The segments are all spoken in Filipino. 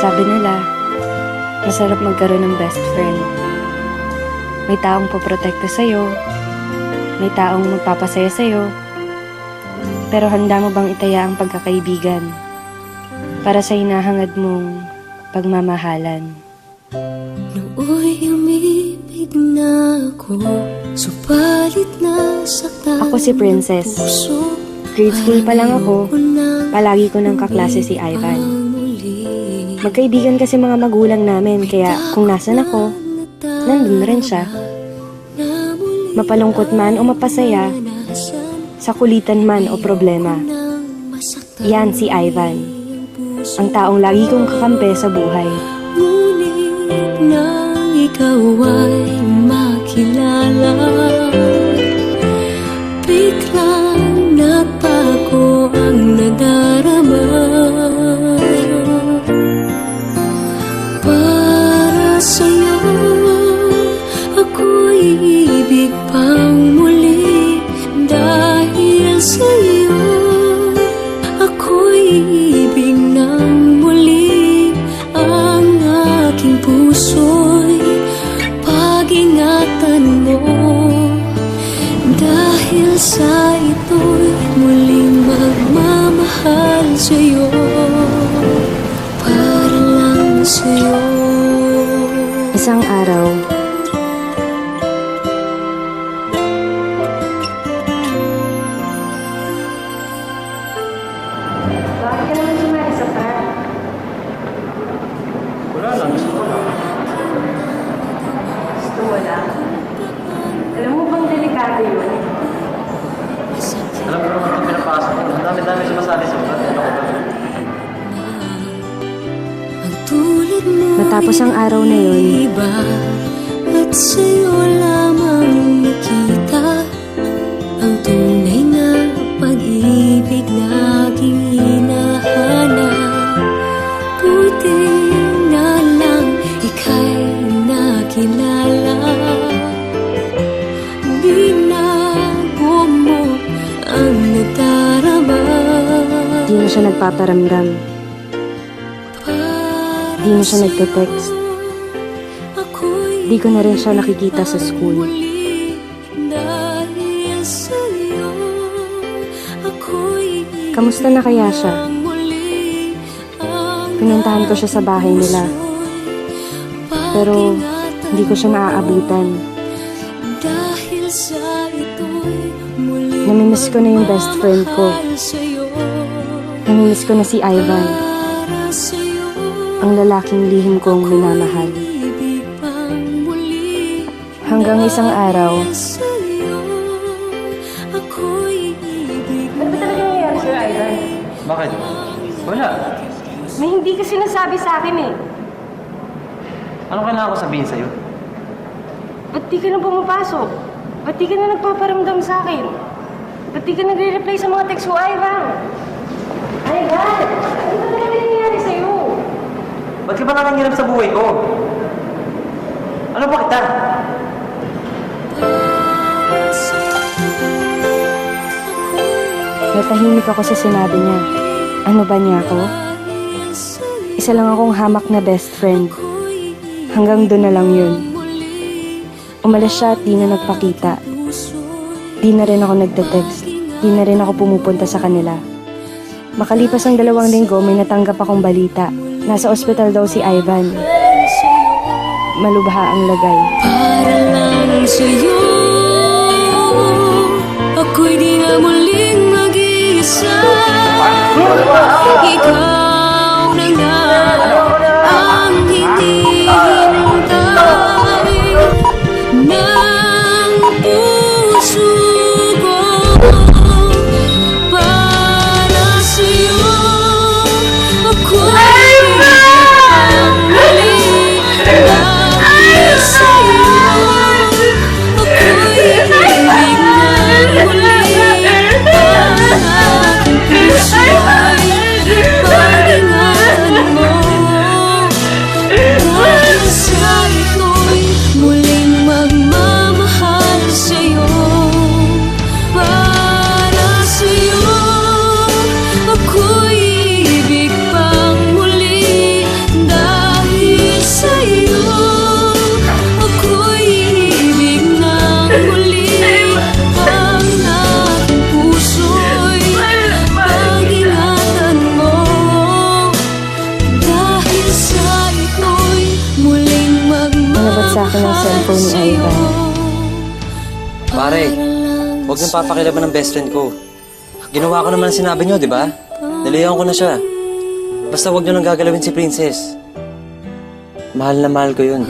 Sabi nila, masarap magkaroon ng best friend. May taong poprotekta sa'yo, may taong magpapasaya sa'yo, pero handa mo bang itaya ang pagkakaibigan para sa hinahangad mong pagmamahalan? Nooy umibig na ako, subalit nasaktan. Ako si Princess. Grade school pa lang ako, palagi ko ng kaklase si Ivan. Magkaibigan kasi mga magulang namin, kaya kung nasan ako, nandun rin siya. Mapalungkot man o mapasaya, sa kulitan man o problema, yan si Ivan, ang taong lagi kong kakampi sa buhay. Ngunit nang ikaw ay makilala, biglang nagbago ang nadarama. Para sa'yo, ako'y ibig pang muli. Dahil sa'yo, ako'y ibig nang muli. Ang aking puso'y pag-ingatan mo. Dahil sa ito'y muling magmamahal sa'yo, para lang sa'yo. Isang araw, bakit ka naman sumaisa pa? Wala lang, gusto ko lang. Gusto mo lang? Alam mo bang delikado yun? Alam ko naman itong pinapasok ko. Ang dami-dami sumasali sa ulat. Ano ko ba? Ang tulad mo Matapos ang araw na yun, iba, at sa'yo lamang nakita ang tunay na pag-ibig na aking hinahanap. Buti na lang ika'y nakilala. Binago mo ang nadarama. di na siya nagpaparamdam. Di na siya nagte-text. Di ko na rin siya nakikita sa school. Kamusta na kaya siya? Pinuntahan ko siya sa bahay nila. Pero hindi ko siya naaabutan. Namimiss ko na yung best friend ko. Namimiss ko na si Ivan, ang lalaking lihim kong minamahal. Hanggang isang araw, ano ba talaga nangyayari sa'yo, Ivan? Bakit? Wala. May hindi ka sinasabi sa akin eh. Ano kailangan ko sabihin sa'yo? Ba't di ka na pumapasok? Ba't di ka na nagpaparamdam sa akin? Ba't di ka nagre-reply sa mga text ko, Ivan? Ivan! Ano ba talaga nangyayari sa'yo? Ba't ka ba nakangirap sa buhay ko? Ano ba kita? Natahimik ako sa sinabi niya. Ano ba niya ako? Isa lang akong hamak na best friend. Hanggang doon na lang yun. Umalis siya at di na nagpakita. Di na rin ako nagte-text. Di na rin ako pumupunta sa kanila. Makalipas ang 2 linggo, may natanggap akong balita. Nasa ospital daw si Ivan. Malubha ang lagay. Para lang sa'yo, ako'y di na muling mag-iisa. Ikaw na nga ang hinihintay ng puso ko. Para sa'yo, ako'y ang muli. Dahil sa'yo, ako'y ibig ng muli. Ang aking puso'y pag-ingatan mo. sa akin ang cellphone ni Ivan. Pare, huwag nang papakilaban ng best friend ko. Ginawa ko naman ang sinabi niyo, di ba? Nalayan ko na siya. Basta huwag niyo nang gagalawin si Princess. Mahal na mahal ko yun.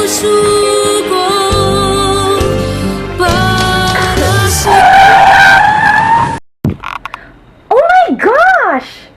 Puso ko para sa Oh my gosh!